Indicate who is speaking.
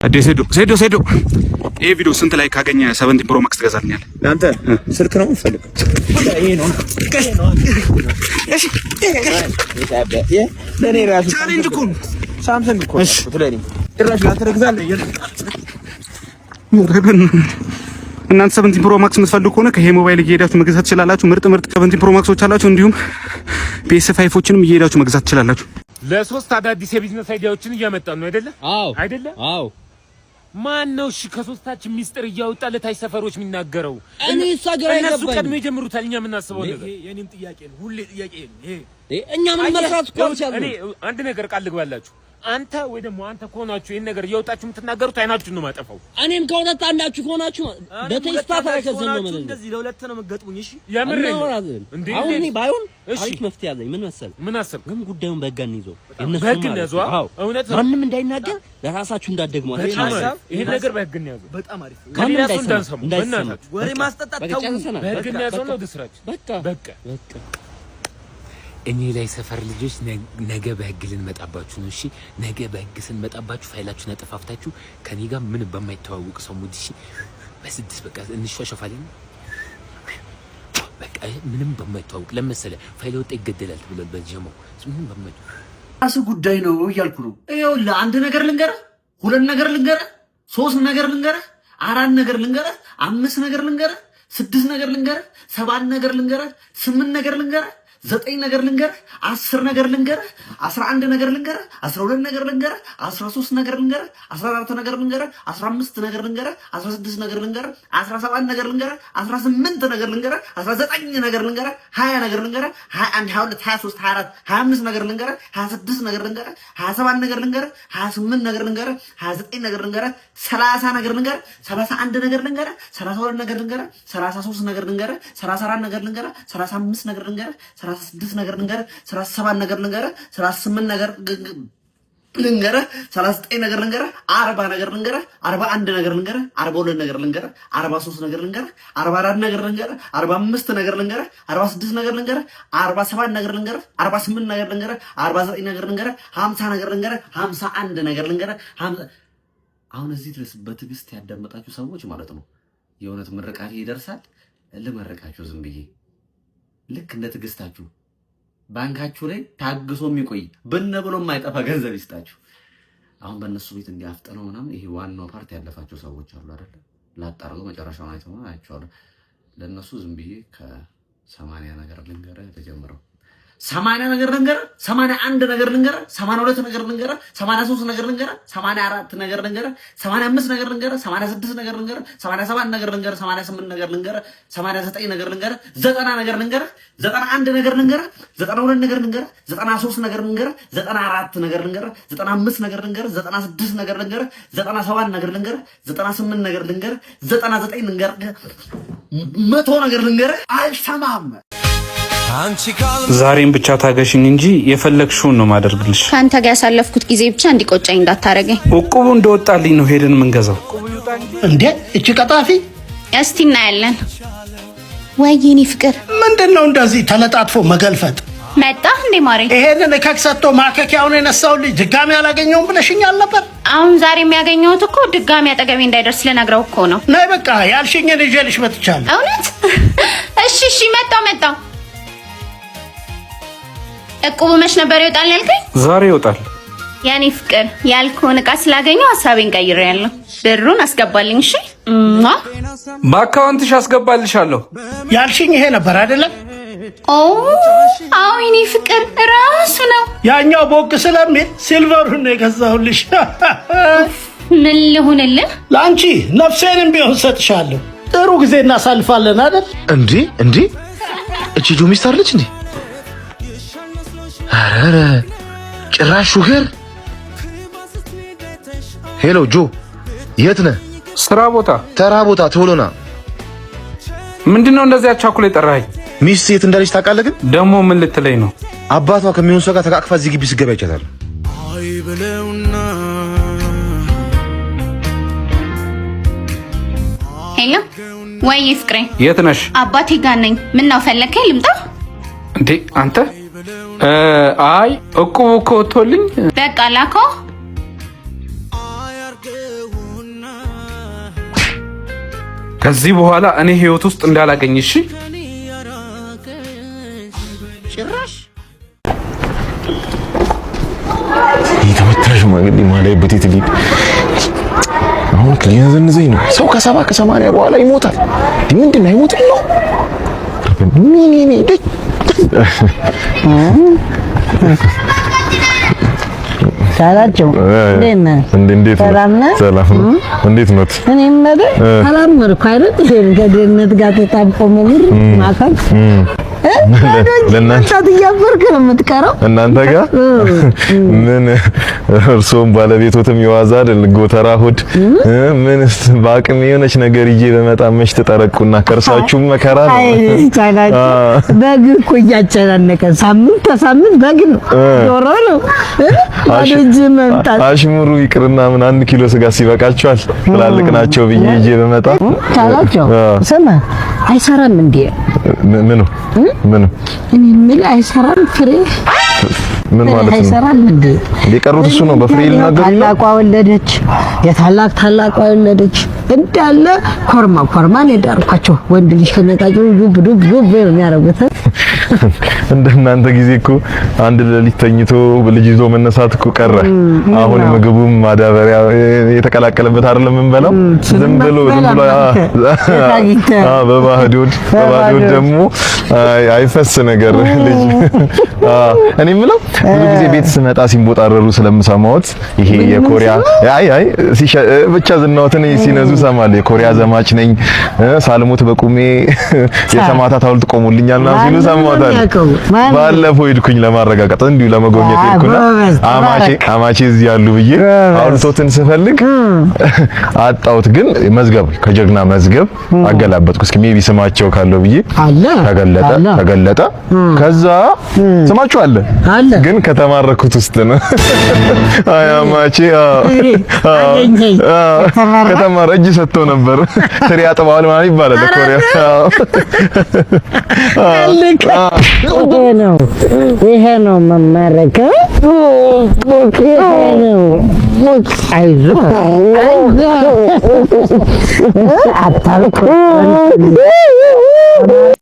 Speaker 1: ሴዶ ይሄ ቪዲዮ ስንት ላይ ካገኘ 17 ፕሮ ማክስ ትገዛልኛለህ?
Speaker 2: አንተ ስልክ ነው የምትፈልገው? ይሄ ነው። እሺ ለኔ ራሱ ቻሌንጅ እኮ ነው። ሳምሰንግ እኮ ነው ለኔ ድራሽ ላትረግዛለህ።
Speaker 1: እናንተ 17 ፕሮ ማክስ የምትፈልጉ ከሆነ ከሄ ሞባይል እየሄዳችሁ መግዛት ትችላላችሁ። ምርጥ 17 ፕሮ ማክሶች አላችሁ። እንዲሁም PS5ዎችንም እየሄዳችሁ መግዛት ትችላላችሁ።
Speaker 3: ለሶስት አዳዲስ የቢዝነስ አይዲያዎችን እያመጣን ነው አይደለ? አይደለ?
Speaker 4: አዎ።
Speaker 3: ማን ነው እሺ ከሶስታችን ሚስጥር እያወጣ ለታይ ሰፈሮች የሚናገረው?
Speaker 4: እኔ ሳገራ ይገባኝ።
Speaker 3: እነሱ ቀድሞ የጀምሩታል። እኛ የምናስበው ነገር
Speaker 4: ይሄ የኔም ጥያቄ ነው። ሁሌ ጥያቄ ነው ይሄ። እኛ ምን መስራት እኮ አልቻልንም።
Speaker 3: እኔ አንድ ነገር ቃል ልግባላችሁ። አንተ ወይ ደግሞ አንተ ከሆናችሁ ይሄን ነገር እያወጣችሁ የምትናገሩት አይናችሁን ነው ማጠፋው።
Speaker 4: እኔም ከሁለት አንዳችሁ ከሆናችሁ በቴስታ ተረከዘን ነው ማለት ነው።
Speaker 2: እንደዚህ ለሁለት ነው የምትገጥሙኝ። እሺ
Speaker 4: የምር እንዴ? አሁን እኔ ባይሆን አሪፍ መፍትሄ ያለኝ ምን መሰለህ?
Speaker 3: ምን አሰብክ?
Speaker 4: ግን ጉዳዩን በህግ እንይዘው።
Speaker 3: በህግ እንያዘው። እውነት ነው።
Speaker 4: ማንም እንዳይናገር ለራሳችሁ እንዳትደግሙ።
Speaker 3: ይሄን ነገር በህግ እንያዘው።
Speaker 2: በጣም አሪፍ
Speaker 3: ከሌላ ሰው እንዳንሰሙ። በእናታችሁ
Speaker 2: ወሬ ማስጠጣት ተው።
Speaker 3: በህግ እንያዘው ነው ድስራች። በቃ እኔ ላይ ሰፈር ልጆች ነገ በህግ ልንመጣባችሁ ነው። እሺ ነገ በህግ ስንመጣባችሁ ፋይላችሁን አጠፋፍታችሁ ከኔ ጋር ምን በማይተዋወቅ ሰው ሙድ እሺ በስድስት በቃ እንሸሸፋለን። በቃ ምንም በማይተዋወቅ ለምሳሌ ፋይል ወጣ ይገደላል ብለን በጀማው ምንም በማይተዋወቅ
Speaker 5: ራስ ጉዳይ ነው እያልኩ ነው። ይኸውልህ አንድ ነገር ልንገርህ፣ ሁለት ነገር ልንገርህ፣ ሶስት ነገር ልንገርህ፣ አራት ነገር ልንገርህ፣ አምስት ነገር ልንገርህ፣ ስድስት ነገር ልንገርህ፣ ሰባት ነገር ልንገርህ፣ ስምንት ነገር ልንገርህ፣ 9 ነገር ልንገርህ፣ 10 ነገር ልንገርህ፣ 11 ነገር ልንገርህ፣ 12 ነገር ልንገርህ፣ 13 ነገር ልንገርህ፣ 14 ነገር ልንገርህ፣ 15 ነገር ልንገርህ፣ 16 ነገር ልንገርህ፣ 17 ነገር ልንገርህ፣ 18 ነገር ልንገርህ፣ 19 ነገር ልንገርህ፣ 20 ነገር ልንገርህ፣ 21 22 23 24 25 ነገር ልንገርህ፣ 26 ነገር ልንገርህ፣ 27 ነገር ልንገርህ፣ 28 ነገር ልንገርህ፣ 29 ነገር ልንገርህ፣ 30 ነገር ልንገርህ፣ 31 ነገር ልንገርህ፣ 32 ነገር ልንገርህ፣ 33 ነገር ልንገርህ፣ 34 ነገር ልንገርህ፣ 35 ነገር ልንገርህ፣ 36 ነገር ልንገርህ፣ 37 ነገር ልንገርህ፣ 38 ነገር ልንገርህ፣ 39 ነገር ልንገርህ፣ 40 ነገር ልንገርህ፣ 41 ነገር ልንገርህ፣ 42 ነገር ልንገርህ፣ 43 ነገር ልንገርህ፣ 44 ነገር ልንገርህ፣ 45 ነገር ልንገርህ፣ 46 ነገር ልንገርህ፣ 47 ነገር ልንገርህ፣ 48 ነገር ልንገርህ፣ 49 ነገር ልንገርህ፣ 50 ነገር ልንገርህ፣ 51 ነገር ልንገርህ። አሁን እዚህ ድረስ በትዕግስት ያዳመጣችሁ ሰዎች ማለት ነው የእውነት ምርቃት ይደርሳል። ልመርቃችሁ ዝም ብዬ ልክ እንደ ትዕግስታችሁ ባንካችሁ ላይ ታግሶ የሚቆይ ብነ ብሎ የማይጠፋ ገንዘብ ይስጣችሁ። አሁን በእነሱ ቤት እንዲያፍጠነው ምናምን ይሄ ዋናው ፓርት ያለፋቸው ሰዎች አሉ አይደለ? ላጣርገው መጨረሻውን አይተው አይቻለሁ። ለእነሱ ዝም ብዬ ከ80 ነገር ልንገርህ ተጀምረው 80 ነገር ልንገርህ፣ 81 ነገር ልንገርህ፣ 82 ነገር ልንገርህ፣ 83 ነገር ልንገርህ፣ 84 ነገር ልንገርህ፣ 85 ነገር ልንገርህ፣ 86 ነገር ልንገርህ፣ 87 ነገር ልንገርህ፣ 88 ነገር ልንገርህ፣ 89 ነገር ልንገርህ፣ 90 ነገር ልንገርህ፣ 91 ነገር ልንገርህ፣ 92 ነገር ልንገርህ፣ 93 ነገር ልንገርህ፣ 94 ነገር ልንገርህ፣ 95 ነገር ልንገርህ፣ 96 ነገር ልንገርህ፣ 97 ነገር ልንገርህ፣ 98 ነገር ልንገርህ፣ 99 ልንገርህ፣ 100 ነገር ልንገርህ። አልሰማም።
Speaker 1: ዛሬም ብቻ ታገሽኝ እንጂ የፈለግሽውን ነው ማደርግልሽ።
Speaker 6: ካንተ ጋር ያሳለፍኩት ጊዜ ብቻ እንዲቆጨኝ እንዳታረገኝ።
Speaker 1: እቁቡ እንደወጣልኝ ነው ሄደን የምንገዛው።
Speaker 5: እንዴ እቺ ቀጣፊ!
Speaker 6: እስቲ እናያለን። ወይኔ ፍቅር
Speaker 5: ምንድነው እንደዚህ ተለጣጥፎ መገልፈጥ?
Speaker 6: መጣ እንዴ ማሬ?
Speaker 5: ይሄንን ከክሰቶ ማከኪያውን የነሳው ልጅ ድጋሚ አላገኘውም ብለሽኛል ነበር።
Speaker 6: አሁን ዛሬ የሚያገኘውት እኮ ድጋሚ አጠገቤ እንዳይደርስ ልነግረው እኮ ነው።
Speaker 5: ነይ በቃ ያልሽኝን ይዤልሽ መጥቻለሁ።
Speaker 6: እውነት? እሺ መጣው። እቁቡ መች ነበር ይወጣል ያልከኝ?
Speaker 1: ዛሬ ይወጣል።
Speaker 6: ያኔ ፍቅር ያልከውን ዕቃ ስላገኘው ሀሳቤን ቀይሬያለሁ። ብሩን አስገባልኝ። እሺ
Speaker 1: በአካውንትሽ አስገባልሻለሁ።
Speaker 5: ያልሽኝ ይሄ ነበር አይደለም?
Speaker 6: አዎ የኔ ፍቅር ራሱ ነው።
Speaker 5: ያኛው ቦክ ስለሚል ሲልቨሩን ነው የገዛሁልሽ።
Speaker 6: ምን ልሁንልህ?
Speaker 5: ለአንቺ ነፍሴንም ቢሆን ሰጥሻለሁ። ጥሩ ጊዜ እናሳልፋለን አይደል?
Speaker 7: እንዴ እቺ ጆ ሚስት አለች እንዴ? አረ ጭራሽ ሹፌር። ሄሎ ጆ የት ነህ?
Speaker 1: ስራ ቦታ።
Speaker 7: ተራ ቦታ ቶሎና።
Speaker 1: ምንድነው እንደዚህ አቻኩላ የጠራኸኝ?
Speaker 7: ሚስት የት እንዳለች ታውቃለህ? ግን
Speaker 1: ደግሞ ምን ልትለኝ ነው?
Speaker 7: አባቷ ከሚሆን ሰው ጋር ተቃቅፋ እዚህ ግቢ ስገባ ይቻላል።
Speaker 8: አይ ብለውና
Speaker 6: ሄሎ ወይ ፍቅሬ፣
Speaker 1: የት ነሽ?
Speaker 6: አባቴ ጋር ነኝ። ምን ነው ፈለከኝ? ልምጣ
Speaker 1: እንዴ አንተ? እቁቡ እኮ ወጥቶልኝ
Speaker 6: በቃ ላከው።
Speaker 1: ከዚህ በኋላ እኔ ህይወት ውስጥ እንዳላገኝ እሺ።
Speaker 4: ጭራሽ
Speaker 7: የተመታሽ ማግዲ ማላይ በቴት ሊድ አሁን ከየዘንዘኝ ነው። ሰው ከ70 በኋላ ይሞታል። ምንድነው አይሞትም ነው? ምን ደግ
Speaker 9: ታላቸው እንዴት ሰላም
Speaker 7: እንዴት ነው?
Speaker 9: እኔም ማለት ሰላም መልኩ አይደል? ከደህንነት ጋር ተጣብቆ መብር ማካክ ለእናንተ እያፈርክ ነው የምትቀረው እናንተ ጋር ምን እርሶም ባለቤቶትም ይዋዛ አይደል? ጎተራ ሆድ ምን በአቅም የሆነች ነገር ይዤ በመጣ መች ተጠረቁና ከርሳችሁም መከራ ነው። በግ እኮ እያጨናነቀ ሳምንት በግ ነው ዶሮ ነው አጅ መምጣት አሽሙሩ ይቅርና ምን 1 ኪሎ ስጋ ሲበቃቸዋል ትላልቅ ናቸው ብዬ ይዤ በመጣ ታላቸው ስማ አይሰራም እንዴ? ምኑ እኔ ምን አይሰራም ፍሬ ምን ማለት ነው? አይሰራም እንዴ? ሊቀሩት እሱ ነው በፍሬ ልናገር ታላቋ ወለደች ታላቋ ወለደች እንዳለ ኮርማን የዳርኳቸው ወንድ ልጅ ከነጣቸው ዱብ የሚያረጉት እንደናንተ ጊዜ እኮ አንድ ሌሊት ተኝቶ ልጅ ይዞ መነሳት እኮ ቀረ። አሁን ምግቡም ማዳበሪያ የተቀላቀለበት አይደለም እንበላው ዝም ብሎ በባህዶድ ደግሞ አይፈስ ነገር ልጅ እኔ የምለው ብዙ ጊዜ ቤት ስመጣ ሲንቦጣረሩ ስለምሰማዎት ይሄ የኮሪያ ብቻ ዝናዎትን ሲነዙ ሰማለሁ። የኮሪያ ዘማች ነኝ ሳልሞት በቁሜ የሰማዕታት ሐውልት ቆሞልኛልና ሲሉ ሰማሁታል። ባለፈው ሄድኩኝ ለማረጋጋት እንዲሁ ለመጎብኘት ሄድኩና አማቼ እዚህ ያሉ ብዬ ሐውልቶትን ስፈልግ አጣሁት። ግን መዝገብ ከጀግና መዝገብ አገላበጥኩ። እስኪ ሜቢ ስማቸው ካለው ብዬ ተገለጠ። ከዛ ስማቸው አለ ግን ከተማረኩት ውስጥ ነው። አይ አማቼ ከተማረ እጅ ሰጥቶ ነበር። ትሪ አጥባዋል ማለት ይባላል ኮሪያ። ይሄ ነው መማረከው። ይሄ ነው አይዞህ አታልኩ